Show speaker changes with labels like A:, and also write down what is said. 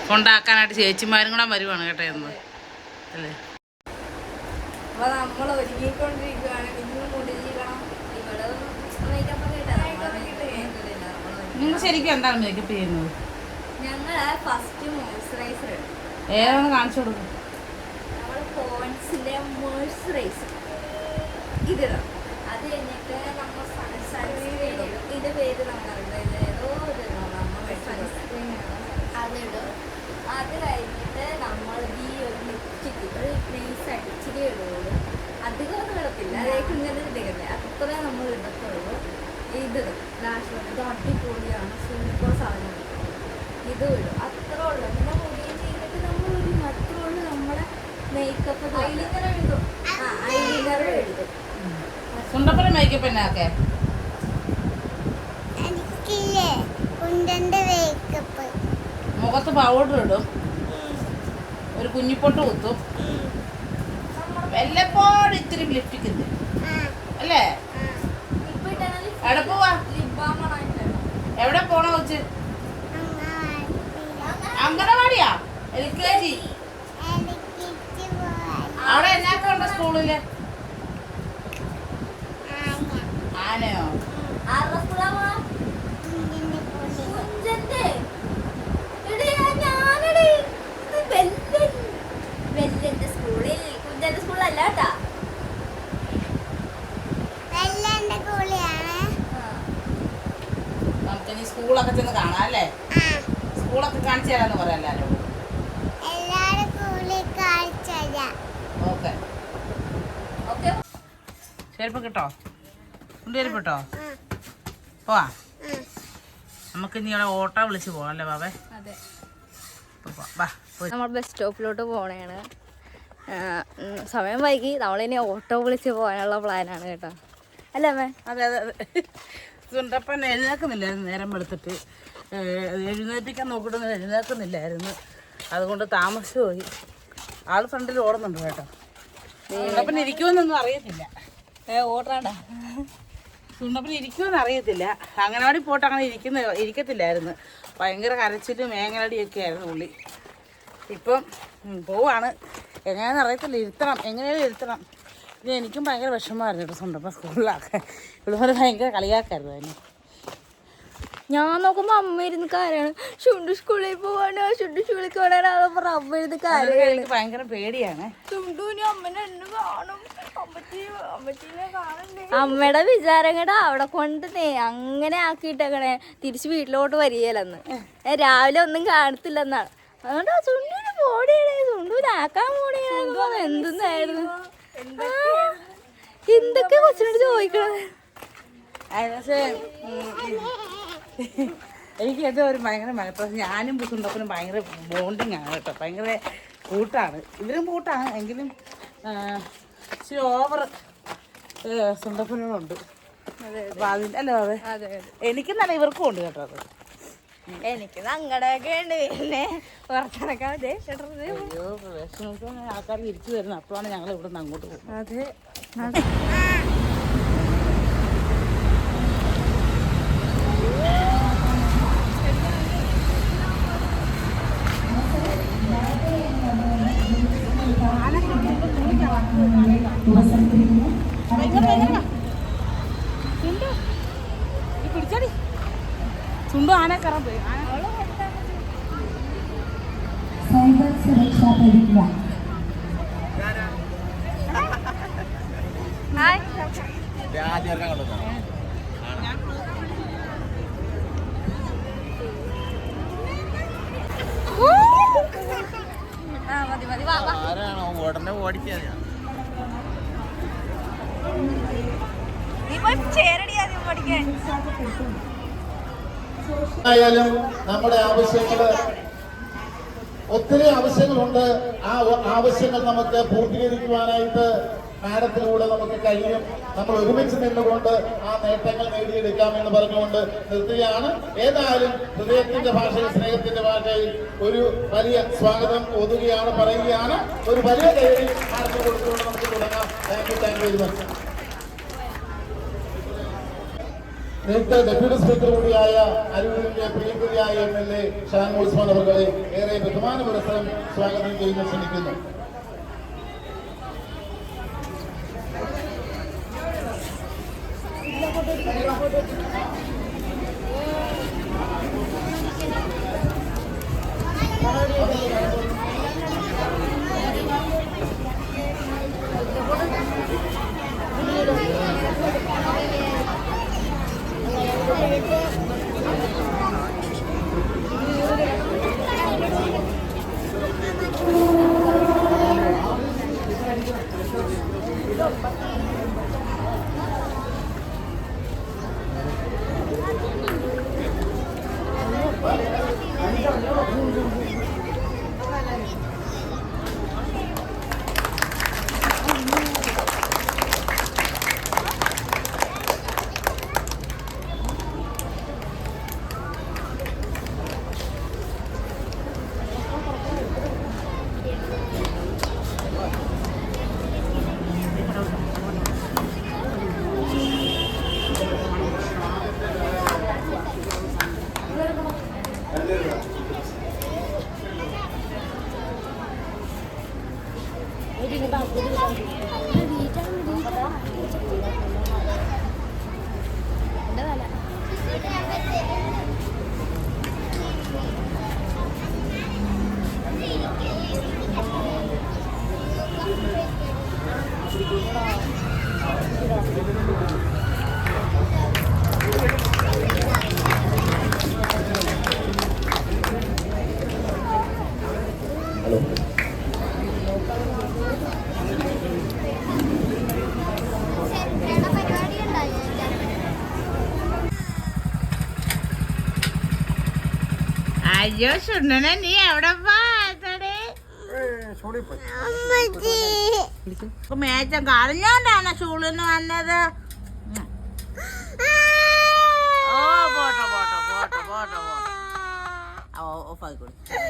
A: കൊണ്ടാക്കാനായിട്ട് ചേച്ചിമാരും കൂടെ വരുവാണ് കേട്ടോ എന്ന് അല്ലേ.
B: അപ്പൊ നമ്മൾ ഒരുങ്ങിക്കൊണ്ടിരിക്കുകയാണ്.
A: നിങ്ങൾ ശരിക്കും എന്താണ് മേക്കപ്പ് ചെയ്യുന്നത്?
B: ഞങ്ങള് ഫസ്റ്റ് മോയ്സ്ചറൈസർ
A: ഏതാണ് കാണിച്ചു കൊടുക്കും?
B: നമ്മള് പോൺസിന്റെ മോയ്സ്ചറൈസർ ഇതിടാം. അത് കഴിഞ്ഞിട്ട് നമ്മൾ സൺസ്ക്രീൻ ഇടും. ഇതിന്റെ പേര് നമ്മളറിയില്ല, ഏതോ സൺസ്ക്രീൻ അതിടും. അത് കഴിഞ്ഞിട്ട് നമ്മൾ ഈ ഒരു ലിപ്സ്റ്റിക്ക് ഒരു നൈസ് അടിച്ചിരി ഇടുള്ളൂ. അധികം ഒന്നും ഇടത്തില്ല, അതേക്ക് ഇങ്ങനെ ഇടുകയല്ലേ, അത്രേ നമ്മൾ ഇടത്തുള്ളൂ. ഇതിടും ലാസ്റ്റ്. ഇത് അടിപൊളിയാണ്, സൂപ്പർ സാധനം. ഇതും ഇടും, അത്രേ ഉള്ളൂ. പിന്നെ മുടിയും ചെയ്തിട്ട് നമ്മൾ ഒരു അത്രേ ഉള്ളൂ നമ്മുടെ മേക്കപ്പ്. ഐലിനർ എഴുതും. ഐലിനർ എഴുതും.
A: സുണ്ടപ്പന മേക്കപ്പ് എന്നാക്കെ മുഖത്ത് പൗഡർ ഇടും, ഒരു കുഞ്ഞിപ്പൊട്ട് കുത്തും, വല്ലപ്പോഴും ഇത്തിരി ലിപ്സ്റ്റിക് ഉണ്ട് അല്ലേ? എവിടെ പോവാ? എവിടെ പോണ വെച്ച്? അങ്കണവാടിയാ? LKG? അവിടെ എന്നാക്കെ ഉണ്ട് സ്കൂളില്? ആനയോ?
B: സ്കൂളിൽ കുഞ്ചന്റെ സ്കൂളല്ല കേട്ടാ,
A: നമുക്കിനി സ്കൂളൊക്കെ ചെന്ന് കാണാം അല്ലേ? സ്കൂളൊക്കെ കാണിച്ചു തരാന്ന് പറയാം എല്ലാരും. Okay
B: okay.
A: ചെരുപ്പ് കിട്ടോ? ഉണ്ട് ചെരുപ്പ് കിട്ടോ? പോവാ. നമുക്ക് ഇനി ഇവിടെ ഓട്ടോ വിളിച്ച് പോവാം അല്ലേ ബാബേ?
B: അതെ,
A: വാ.
B: നമ്മൾ ബസ് സ്റ്റോപ്പിലോട്ട് പോകണേണ്. സമയം വൈകി, നമ്മളിനി ഓട്ടോ വിളിച്ച് പോകാനുള്ള പ്ലാനാണ് കേട്ടോ, അല്ലേ അമ്മേ?
A: അതെ അതെ അതെ. സുണ്ടപ്പൻ എഴുന്നേക്കുന്നില്ലായിരുന്നു, നേരം വെളുത്തിട്ട് എഴുന്നേൽപ്പിക്കാൻ നോക്കിയിട്ടൊന്നും എഴുന്നേക്കുന്നില്ലായിരുന്നു. അതുകൊണ്ട് താമസിച്ചു പോയി. ആൾ ഫ്രണ്ടിൽ ഓടുന്നുണ്ട് കേട്ടോ. സുണ്ടപ്പൻ ഇരിക്കുമെന്നൊന്നും അറിയത്തില്ല.
B: ഓടാണ്ട.
A: സുണ്ടപ്പൻ ഇരിക്കുമെന്ന് അറിയത്തില്ല. അംഗനവാടി പോയിട്ട് അങ്ങനെ ഇരിക്കത്തില്ലായിരുന്നു. ഭയങ്കര കരച്ചിലും മേങ്ങലടിയൊക്കെ ആയിരുന്നു പുള്ളി. ഇപ്പം പോവാണ്. എങ്ങനെയാണെന്ന് അറിയത്തില്ല, ഇരുത്തണം, എങ്ങനെയാലും ഇരുത്തണം. ഇനി എനിക്കും ഭയങ്കര വിഷമമായിരുന്നു കേട്ടോ സുണ്ടപ്പൻ സ്കൂളിലൊക്കെ. ഇതുപോലെ ഭയങ്കര കളിയാക്കായിരുന്നു അതിന്.
B: ഞാൻ നോക്കുമ്പോ അമ്മ ഇരുന്ന് കാര്യമാണ്, ചുണ്ടു സ്കൂളിൽ പോവാണ്, ചുണ്ടു സ്കൂളിൽ പോകാനാണ് അമ്മ ഇരുന്ന് കാര്യം.
A: എനിക്ക് ഭയങ്കര പേടിയാണ്.
B: ചുണ്ടുവിന് അമ്മനെ എന്നെ കാണും, അമ്മയുടെ വിചാരം കേട്ടാ അവിടെ കൊണ്ട് അങ്ങനെ ആക്കിയിട്ടേക്കണേ തിരിച്ച് വീട്ടിലോട്ട് വരികയില്ലെന്ന്, രാവിലെ ഒന്നും കാണത്തില്ലെന്നാണ്. അതുകൊണ്ട് ചുണ്ടുവിന് പോടിയാണ്, ചുണ്ടുവിനാക്കാൻ പോടിയാണ്. എന്തെന്നായിരുന്നു എന്തൊക്കെ കൊച്ചിനോട് ചോദിക്കണത്.
A: എനിക്ക് ഏറ്റവും ഒരു ഭയങ്കര മനപ്രശ്നം. ഞാനും സുണ്ടപ്പനും ഭയങ്കര ബോണ്ടിങ് ആണ് കേട്ടോ, ഭയങ്കര കൂട്ടാണ്. ഇവരും കൂട്ടാണ് എങ്കിലും ഇച്ചിരി ഓവർ സുണ്ടപ്പനോടുണ്ട്. അപ്പൊ അതിൻ്റെ അല്ലേ അതെ, എനിക്കും നല്ല ഇവർക്കും ഉണ്ട് കേട്ടോ. അത്
B: എനിക്ക് സങ്കടമൊക്കെ ഉണ്ട്. പിന്നെ പുറത്തിറക്കാൻ
A: അയ്യോ പ്രവേശനോത്സവം ആൾക്കാർ തിരിച്ചു വരുന്നത്, അപ്പോഴാണ് ഞങ്ങൾ ഇവിടെ നിന്ന് അങ്ങോട്ട് പോകുന്നത്.
B: അതെ.
A: പിടിച്ചടി ചുണ്ടു ആന കയറാൻ പോയി.
C: സൈബർ സുരക്ഷാ പരിധിയില്ല.
D: ഉടനെ ഓടിക്കാ.
E: ആയാലും നമ്മുടെ ആവശ്യങ്ങള് ഒത്തിരി ആവശ്യങ്ങളുണ്ട്. ആ ആവശ്യങ്ങൾ നമുക്ക് പൂർത്തീകരിക്കുവാനായിട്ട് മാഡത്തിലൂടെ നമുക്ക് കഴിയും. നമ്മൾ ഒരുമിച്ച് നിന്നുകൊണ്ട് ആ നേട്ടങ്ങൾ നേടിയെടുക്കാമെന്ന് പറഞ്ഞുകൊണ്ട് നിർത്തുകയാണ്. ഏതായാലും ഹൃദയത്തിന്റെ ഭാഷയിൽ, സ്നേഹത്തിന്റെ ഭാഷയിൽ ഒരു വലിയ സ്വാഗതം ഓതുകയാണ്, പറയുകയാണ്. ഒരു വലിയ കൈയടി മാഡത്തിന് കൊടുത്തുകൊണ്ട് നമുക്ക് തുടങ്ങാം. Thank you very much. നേരത്തെ ഡെപ്യൂട്ടി സ്പീക്കർ കൂടിയായ അരൂരിന്റെ പ്രിയങ്കരിയായ MLA ഷാൻ ഉസ്മാൻ അവരെ ഏറെ ബഹുമാന പുരസ്സരം സ്വാഗതം ചെയ്യുന്ന ക്ഷണിക്കുന്നു.
A: അയ്യോ സുണ്ണനെ നീ എവിടെ മേച്ചം കളഞ്ഞോണ്ടാണ് സ്കൂളിന്ന് വന്നത്. ഓ പോട്ടോ പോട്ടോ പോട്ടോ പോട്ടോ പോട്ടോ ഓഫാക്കി കൊടുത്തു.